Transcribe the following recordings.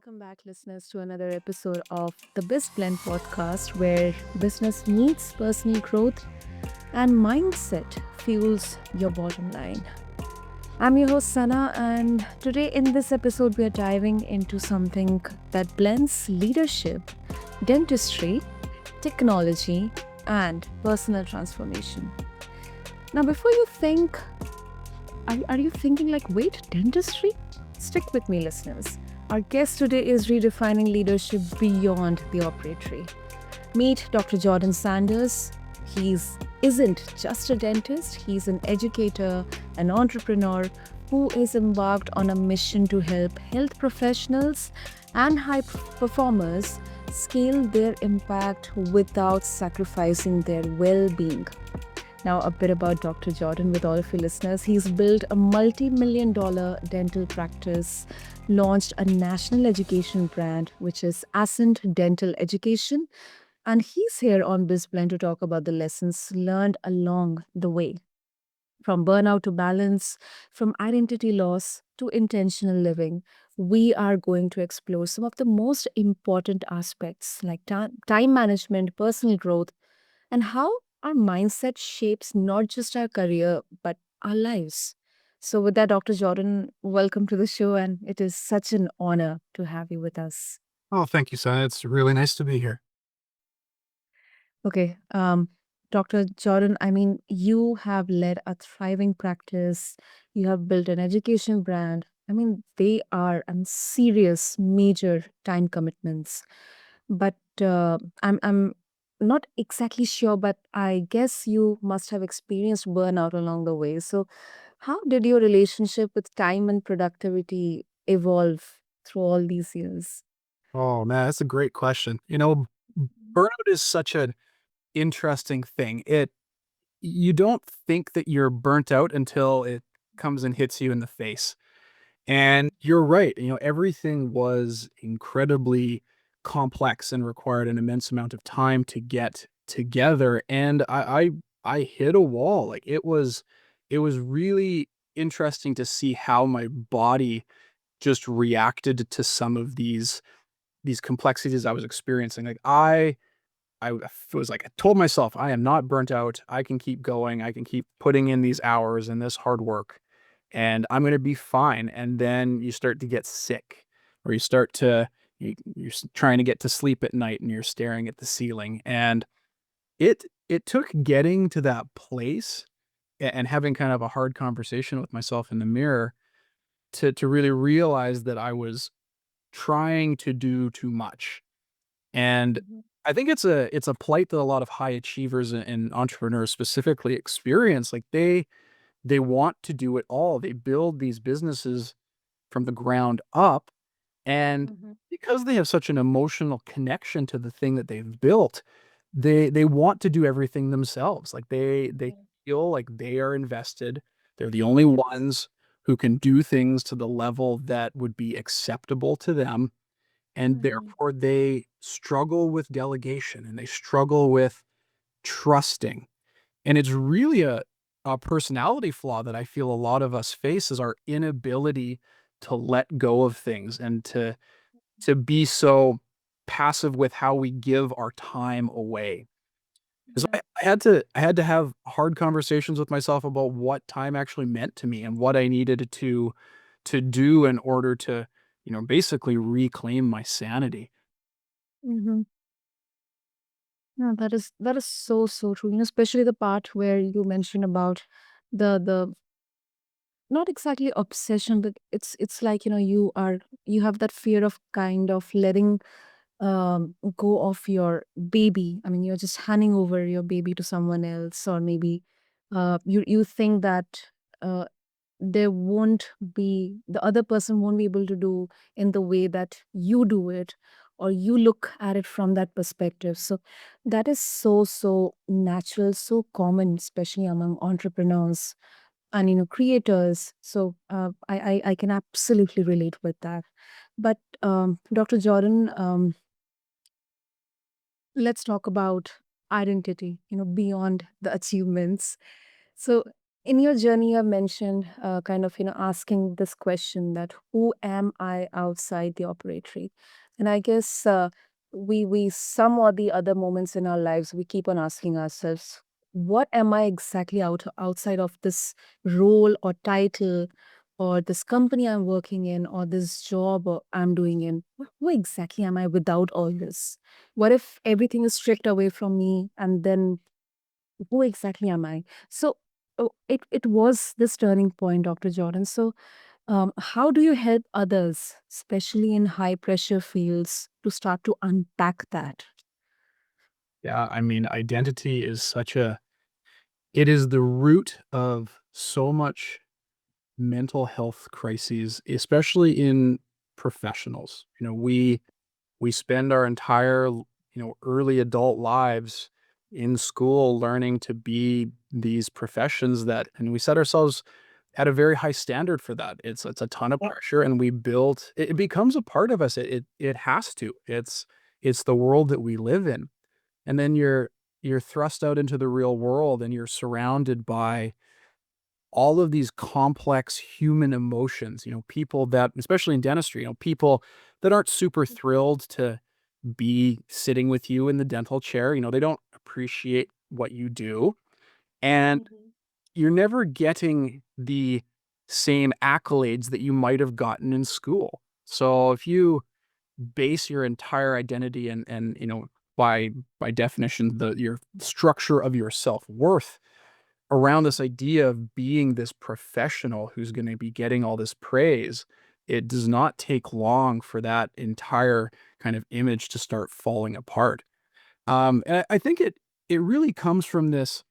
welcome back, listeners, to another episode of the BizBlend Podcast, where business meets personal growth and mindset fuels your bottom line. I'm your host, Sana, and today in this episode, we are diving into something that blends leadership, dentistry, technology, and personal transformation. Now, before you think, are you thinking like, wait, dentistry? Stick with me, listeners. Our guest today is redefining leadership beyond the operatory. Meet Dr. Jordan Sanders. He's isn't just a dentist, he's an educator, an entrepreneur who is embarked on a mission to help health professionals and high performers scale their impact without sacrificing their well-being. Now, a bit about Dr. Jordan with all of you listeners. He's built a multi-million-dollar dental practice, launched a national education brand, which is Ascent Dental Education, and he's here on BizBlend to talk about the lessons learned along the way. From burnout to balance, from identity loss to intentional living, we are going to explore some of the most important aspects like time management, personal growth, and how our mindset shapes not just our career, but our lives. So, with that, Dr. Jordan, welcome to the show, and it is such an honor to have you with us. Oh, thank you, son. It's really nice to be here. Okay, Dr. Jordan, I mean, you have led a thriving practice, you have built an education brand. I mean, they are serious, major time commitments. But I'm not exactly sure, but I guess you must have experienced burnout along the way. So, how did your relationship with time and productivity evolve through all these years? Oh, man, that's a great question. Burnout is such an interesting thing. You don't think that you're burnt out until it comes and hits you in the face. And you're right. Everything was incredibly complex and required an immense amount of time to get together. And I hit a wall. It was really interesting to see how my body just reacted to some of these complexities I was experiencing. I told myself, I am not burnt out. I can keep going. I can keep putting in these hours and this hard work, and I'm going to be fine. And then you start to get sick, or you're trying to get to sleep at night and you're staring at the ceiling. And it took getting to that place and having kind of a hard conversation with myself in the mirror to really realize that I was trying to do too much. And Mhm. I think it's a plight that a lot of high achievers and entrepreneurs specifically experience. Like they want to do it all. They build these businesses from the ground up, and Mhm. because they have such an emotional connection to the thing that they've built, they want to do everything themselves. Like they feel like they are invested. They're the only ones who can do things to the level that would be acceptable to them, and Mhm. therefore they struggle with delegation and they struggle with trusting. And it's really a personality flaw that I feel a lot of us face, is our inability to let go of things and to be so passive with how we give our time away. Because Mhm. I had to have hard conversations with myself about what time actually meant to me and what I needed to do in order to, basically reclaim my sanity. Mhm. No, that is so true. Especially the part where you mentioned about the not exactly obsession, but it's like you have that fear of kind of letting go of your baby. I mean, you're just handing over your baby to someone else, or maybe you think that uh, there won't be the other person won't be able to do in the way that you do it, or you look at it from that perspective. So that is so natural, so common, especially among entrepreneurs and creators. So I can absolutely relate with that. But Dr. Jordan, let's talk about identity, beyond the achievements. So in your journey, you have mentioned kind of, asking this question that who am I outside the operatory? And I guess we some or the other moments in our lives, we keep on asking ourselves, what am I exactly outside of this role or title or this company I'm working in or this job or I'm doing in? Who exactly am I without all this? What if everything is stripped away from me and then who exactly am I? So it was this turning point, Dr. Jordan. So how do you help others, especially in high pressure fields, to start to unpack that? Yeah, I mean, identity is such a it is the root of so much mental health crises, especially in professionals. We spend our entire, early adult lives in school learning to be these professions that and we set ourselves at a very high standard for that. It's a ton of pressure and we build it becomes a part of us. It has to. It's the world that we live in. And then you're thrust out into the real world and you're surrounded by all of these complex human emotions, people that especially in dentistry, people that aren't super thrilled to be sitting with you in the dental chair, they don't appreciate what you do, and Mhm. you're never getting the same accolades that you might have gotten in school. So if you base your entire identity and by definition, your structure of your self-worth around this idea of being this professional who's gonna be getting all this praise, it does not take long for that entire kind of image to start falling apart. And I think it really comes from this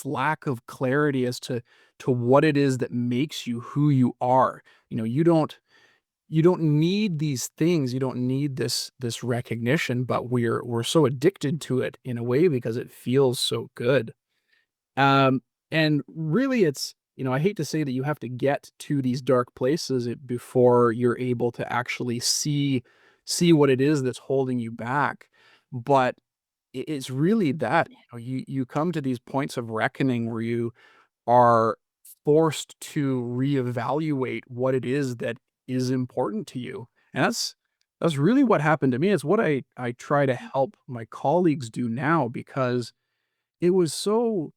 lack of clarity as to what it is that makes you who you are. You don't need these things, you don't need this recognition, but we're so addicted to it in a way because it feels so good. Um, and really I hate to say that you have to get to these dark places before you're able to actually see what it is that's holding you back. But it's really that, you come to these points of reckoning where you are forced to reevaluate what it is that is important to you. And that's really what happened to me. It's what I try to help my colleagues do now because it was so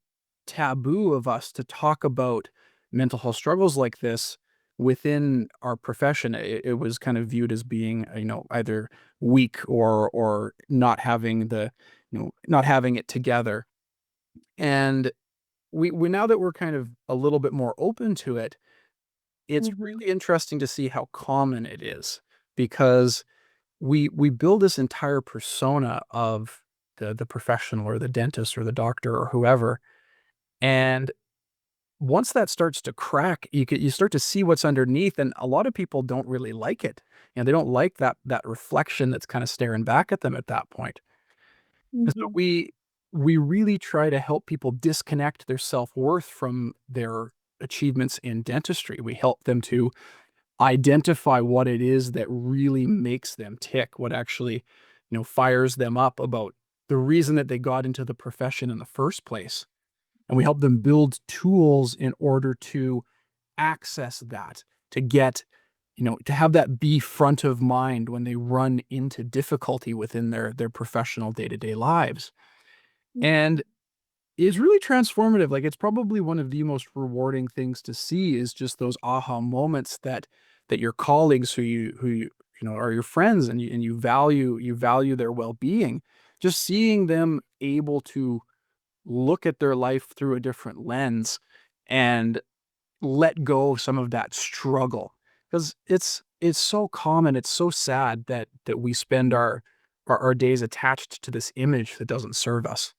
taboo of us to talk about mental health struggles like this within our profession. It was kind of viewed as being, either weak or not having not having it together. And we now that we're kind of a little bit more open to it, it's Mhm. really interesting to see how common it is because we build this entire persona of the professional or the dentist or the doctor or whoever. And once that starts to crack, you start to see what's underneath, and a lot of people don't really like it. They don't like that reflection that's kinda staring back at them at that point. And so Mhm. we really try to help people disconnect their self-worth from their achievements in dentistry. We help them to identify what it is that really makes them tick, what actually, fires them up about the reason that they got into the profession in the first place. And we help them build tools in order to access that, to get, to have that be front of mind when they run into difficulty within their professional day-to-day lives. And it's really transformative. Like it's probably one of the most rewarding things to see is just those aha moments that your colleagues who are your friends and you value their well-being, just seeing them able to look at their life through a different lens and let go of some of that struggle. Because it's so common, it's so sad that we spend our days attached to this image that doesn't serve us.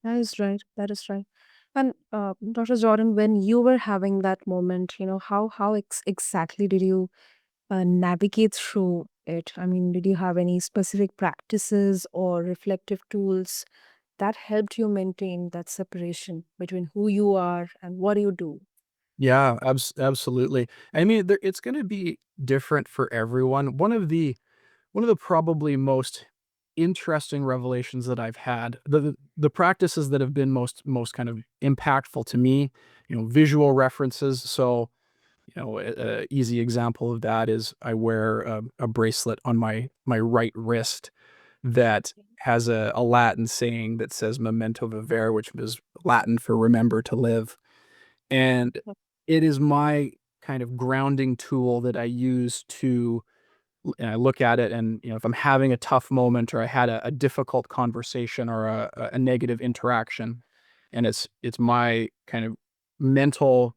That is right. That is right. And Dr. Jordan, when you were having that moment, how exactly did you navigate through it? I mean, did you have any specific practices or reflective tools that helped you maintain that separation between who you are and what you do? Yeah, absolutely. I mean, it's gonna be different for everyone. One of the probably most interesting revelations that I've had. The practices that have been most kind of impactful to me, visual references. So, a easy example of that is I wear a bracelet on my right wrist that has a Latin saying that says "Memento vivere," which is Latin for "remember to live." And it is my kind of grounding tool that I use to and I look at it and, if I'm having a tough moment or I had a difficult conversation or a negative interaction, and it's my kind of mental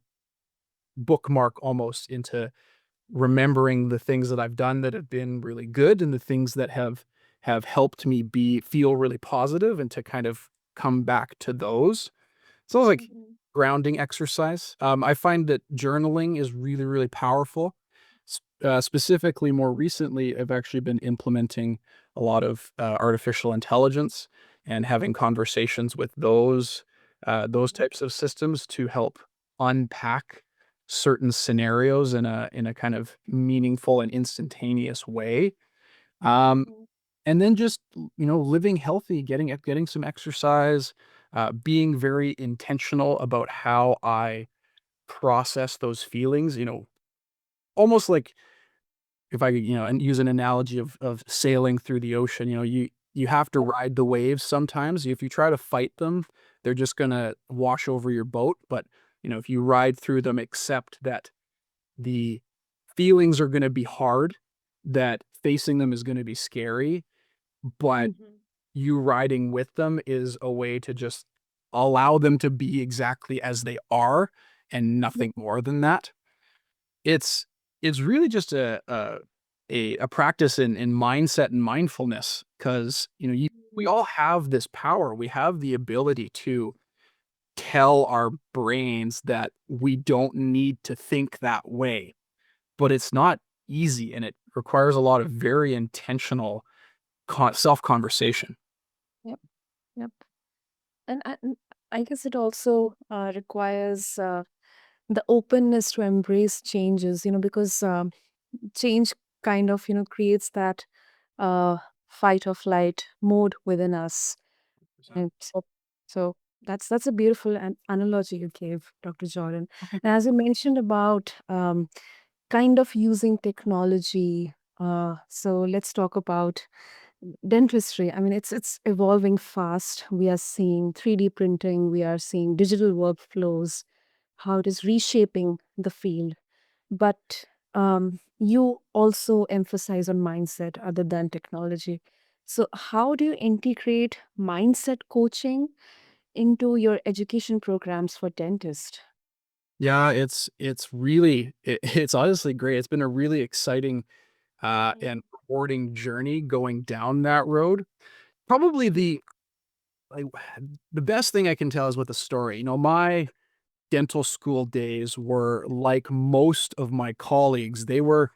bookmark almost into remembering the things that I've done that have been really good and the things that have helped me feel really positive and to kind of come back to those. So, like Mhm. grounding exercise. I find that journaling is really, really powerful. Specifically, more recently, I've actually been implementing a lot of artificial intelligence and having conversations with those types of systems to help unpack certain scenarios in a kind of meaningful and instantaneous way. Um, Mhm. and then just, living healthy, getting some exercise, being very intentional about how I process those feelings, almost like if I, and use an analogy of sailing through the ocean, you have to ride the waves sometimes. If you try to fight them, they're just gonna wash over your boat. But, if you ride through them, accept that the feelings are gonna be hard, that facing them is gonna be scary, but Mhm. you riding with them is a way to just allow them to be exactly as they are and nothing more than that. It's it's really just a practice in mindset and mindfulness because we Mhm. all have this power. We have the ability to tell our brains that we don't need to think that way, but it's not easy and it requires a lot of very intentional self conversation. Yep. Yep. And I guess it also requires the openness to embrace changes, because change kind of, creates that uh, fight or flight mode within us. And so that's a beautiful analogy you gave, Dr. Jordan. And as you mentioned about kind of using technology, so let's talk about dentistry. I mean, it's evolving fast. We are seeing 3D printing, we are seeing digital workflows, how it is reshaping the field. But you also emphasize on mindset other than technology. So, how do you integrate mindset coaching into your education programs for dentists? Yeah, it's really it's honestly great. It's been a really exciting and rewarding journey going down that road. Probably like the best thing I can tell is with a story. My dental school days were like most of my colleagues. They were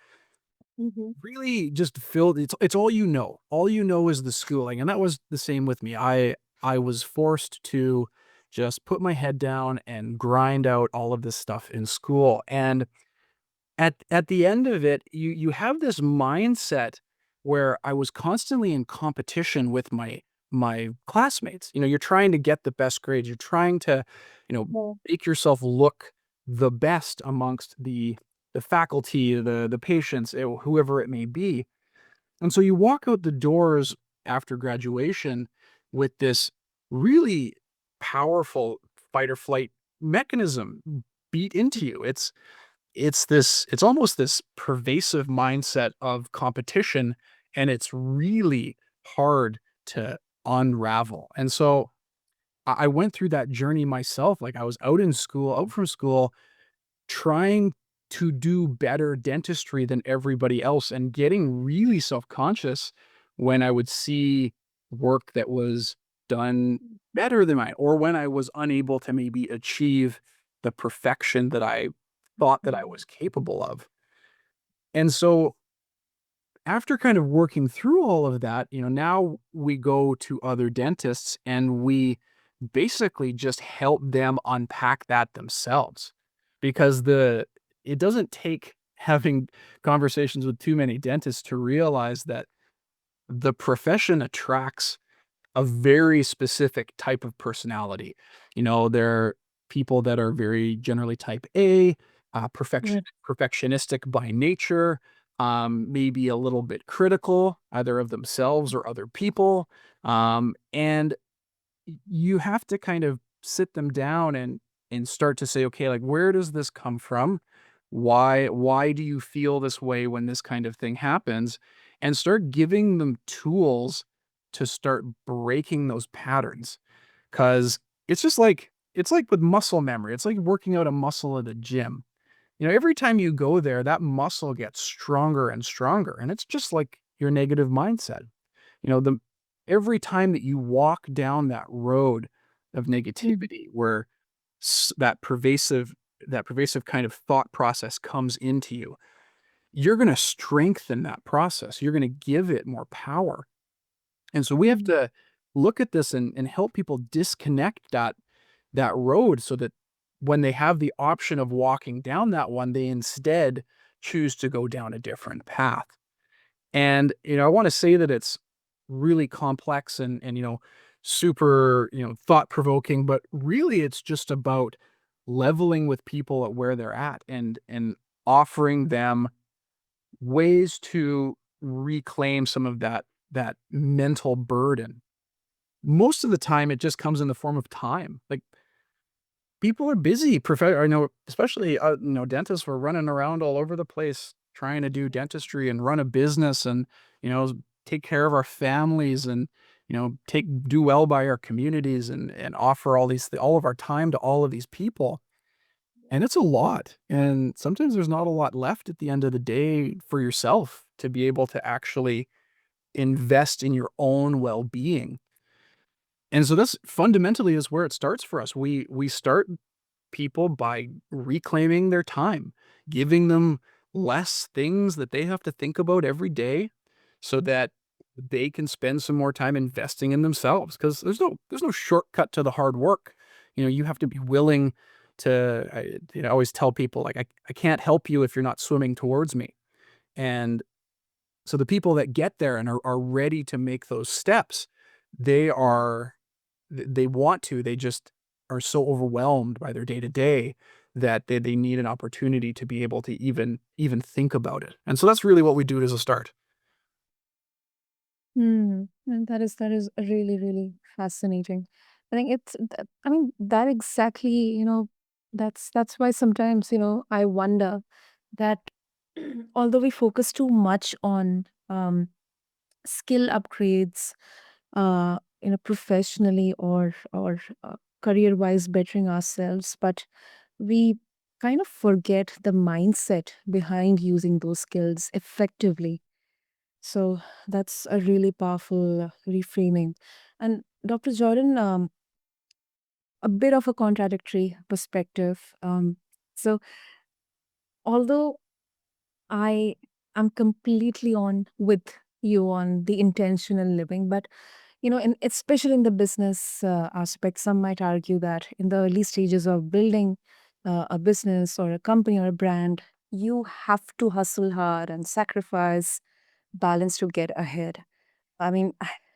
Mm-hmm. really just filled. It's all you know. All you know is the schooling, and that was the same with me. I was forced to just put my head down and grind out all of this stuff in school. And at the end of it, you have this mindset where I was constantly in competition with my classmates. You're trying to get the best grades. You're trying to, Yeah. make yourself look the best amongst the faculty, the patients, whoever it may be. And so you walk out the doors after graduation with this really powerful fight or flight mechanism beat into you. It's almost this pervasive mindset of competition, and it's really hard to unravel. And so I went through that journey myself. Like I was out from school, trying to do better dentistry than everybody else and getting really self-conscious when I would see work that was done better than mine, or when I was unable to maybe achieve the perfection that I thought that I was capable of. And so after kind of working through all of that, now we go to other dentists and we basically just help them unpack that themselves because it doesn't take having conversations with too many dentists to realize that the profession attracts a very specific type of personality. There are people that are very generally type A, Right. perfectionistic by nature, maybe a little bit critical, either of themselves or other people. And you have to kind of sit them down and start to say, okay, like, where does this come from? Why do you feel this way when this kind of thing happens? And start giving them tools to start breaking those patterns. Cause it's like with muscle memory. It's like working out a muscle at a gym. Every time you go there, that muscle gets stronger and stronger. And it's just like your negative mindset. The every time that you walk down that road of Mhm. negativity where that pervasive kind of thought process comes into you, you're going to strengthen that process. You're going to give it more power. And so we have Mhm. to look at this and help people disconnect that road so that when they have the option of walking down that one, they instead choose to go down a different path. And, I wanna say that it's really complex and super, thought-provoking, but really it's just about leveling with people at where they're at and offering them ways to reclaim some of that mental burden. Most of the time, it just comes in the form of time. Like, people are busy. I know, especially, dentists were running around all over the place trying to do dentistry and run a business and, you know, take care of our families and, do well by our communities and offer all of our time to all of these people. And it's a lot. And sometimes there's not a lot left at the end of the day for yourself to be able to actually invest in your own well-being. And so this fundamentally is where it starts for us. We start people by reclaiming their time, giving them less things that they have to think about every day so that they can spend some more time investing in themselves because there's no shortcut to the hard work. You have to be willing to I always tell people like I can't help you if you're not swimming towards me. And so the people that get there and are ready to make those steps, they are they want to, they just are so overwhelmed by their day to day that they need an opportunity to be able to even think about it. And so that's really what we do as a start. And that is really, really fascinating. I think I mean, that exactly, that's why sometimes, I wonder that although we focus too much on skill upgrades, professionally or career wise bettering ourselves, but we kind of forget the mindset behind using those skills effectively. So that's a really powerful reframing. And Dr. Jordan, a bit of a contradictory perspective. So although I am completely on with you on the intentional living, but especially in the business aspect, some might argue that in the early stages of building a business or a company or a brand, you have to hustle hard and sacrifice balance to get ahead. I mean,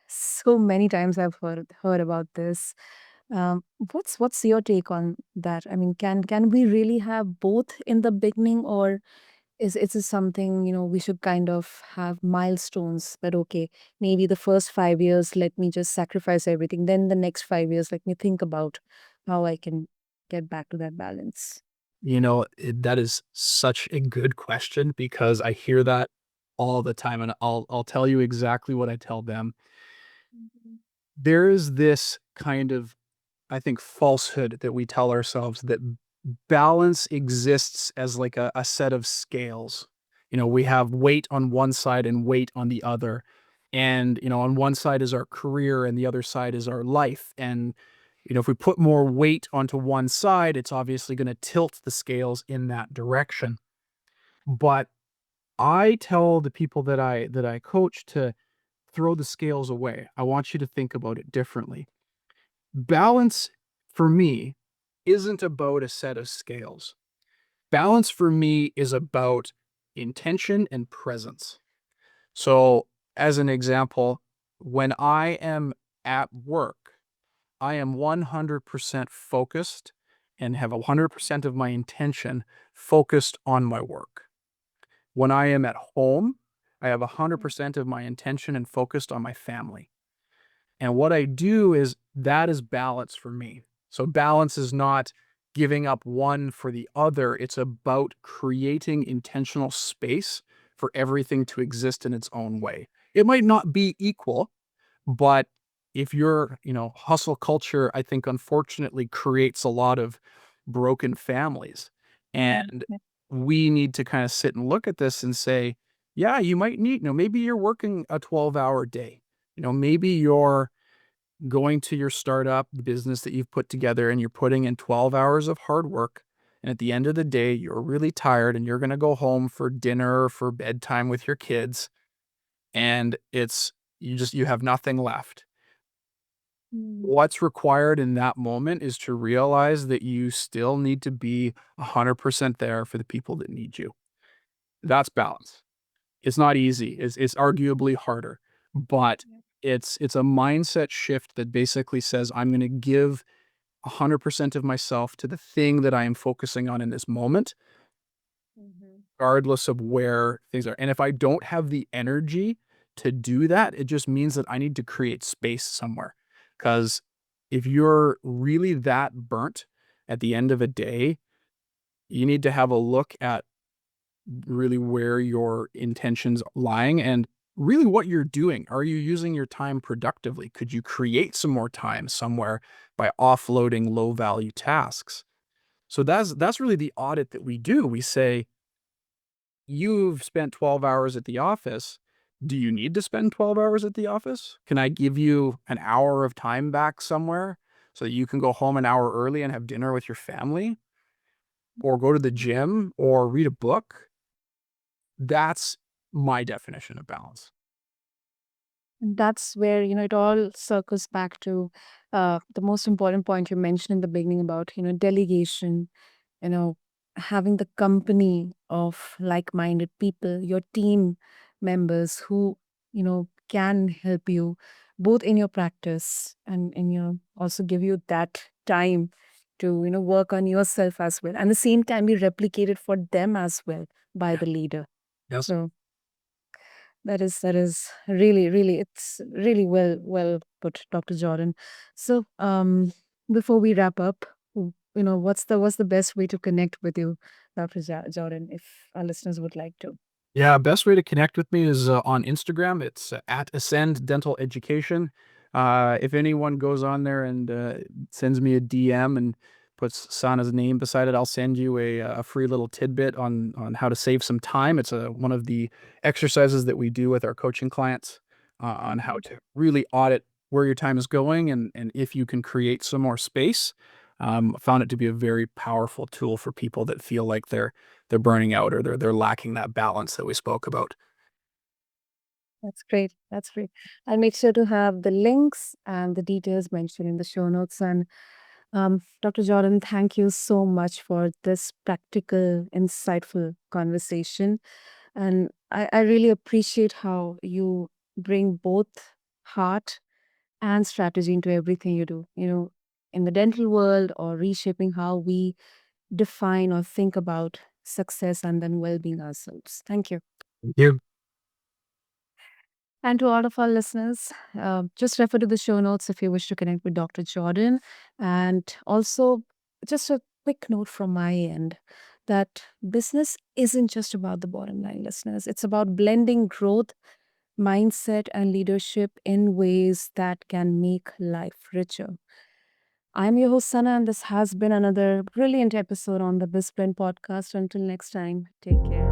so many times I've heard about this. What's your take on that? I mean, can we really have both in the beginning, or is it something we should kind of have milestones? But okay, maybe the first 5 years, let me just sacrifice everything. Then the next 5 years, let me think about how I can get back to that balance. That is such a good question because I hear that all the time, and I'll tell you exactly what I tell them. Mhm. There is this kind of, I think, falsehood that we tell ourselves that balance exists as like a set of scales. We have weight on one side and weight on the other. And, on one side is our career and the other side is our life. And, if we put more weight onto one side, it's obviously going to tilt the scales in that direction. But I tell the people that I coach to throw the scales away. I want you to think about it differently. Balance for me isn't about a set of scales. Balance for me is about intention and presence. So As an example, when I am at work, I am 100% focused and have 100% of my intention focused on my work. When I am at home, I have 100% of my intention and focused on my family. And what I do is that is balance for me. So balance is not giving up one for the other. It's about creating intentional space for everything to exist in its own way. It might not be equal, but if hustle culture, I think unfortunately creates a lot of broken families. And Yeah. we need to kind of sit and look at this and say, yeah, you might need, maybe you're working a 12-hour day. Maybe you're going to your startup business that you've put together and you're putting in 12 hours of hard work. And at the end of the day, you're really tired and you're going to go home for dinner or for bedtime with your kids. And you have nothing left. Mm. What's required in that moment is to realize that you still need to be 100% there for the people that need you. That's balance. It's not easy. It's arguably harder, but it's a mindset shift that basically says, I'm going to give 100% of myself to the thing that I am focusing on in this moment, Mhm. regardless of where things are. And if I don't have the energy to do that, it just means that I need to create space somewhere. Because if you're really that burnt at the end of a day, you need to have a look at really where your intentions lying and really what you're doing. Are you using your time productively? Could you create some more time somewhere by offloading low value tasks? So that's really the audit that we do. We say, you've spent 12 hours at the office. Do you need to spend 12 hours at the office? Can I give you an hour of time back somewhere so that you can go home an hour early and have dinner with your family or go to the gym or read a book? That's my definition of balance. And that's where, it all circles back to the most important point you mentioned in the beginning about, delegation, you know, having the company of like-minded people, your team members who, can help you both in your practice and also give you that time to, work on yourself as well. And the same time be replicated for them as well by Yeah. the leader. Yes. So that is really, really, it's really well put, Dr. Jordan. So before we wrap up, what's the best way to connect with you, Dr. Jordan, if our listeners would like to? Yeah, best way to connect with me is on Instagram. It's at Ascend Dental Education. If anyone goes on there and sends me a DM and puts Sana's name beside it, I'll send you a free little tidbit on how to save some time. It's one of the exercises that we do with our coaching clients on how Mhm. to really audit where your time is going and if you can create some more space. I found it to be a very powerful tool for people that feel like they're burning out or they're lacking that balance that we spoke about. That's great. That's great. I'll make sure to have the links and the details mentioned in the show notes. And Dr. Jordan, thank you so much for this practical, insightful conversation. And I really appreciate how you bring both heart and strategy into everything you do, in the dental world or reshaping how we define or think about success and then well being ourselves. Thank you. Thank you. And to all of our listeners, just refer to the show notes if you wish to connect with Dr. Jordan. And also, just a quick note from my end that business isn't just about the bottom line, listeners. It's about blending growth, mindset, and leadership in ways that can make life richer. I'm your host, Sana, and this has been another brilliant episode on the BizBlend podcast. Until next time, take care.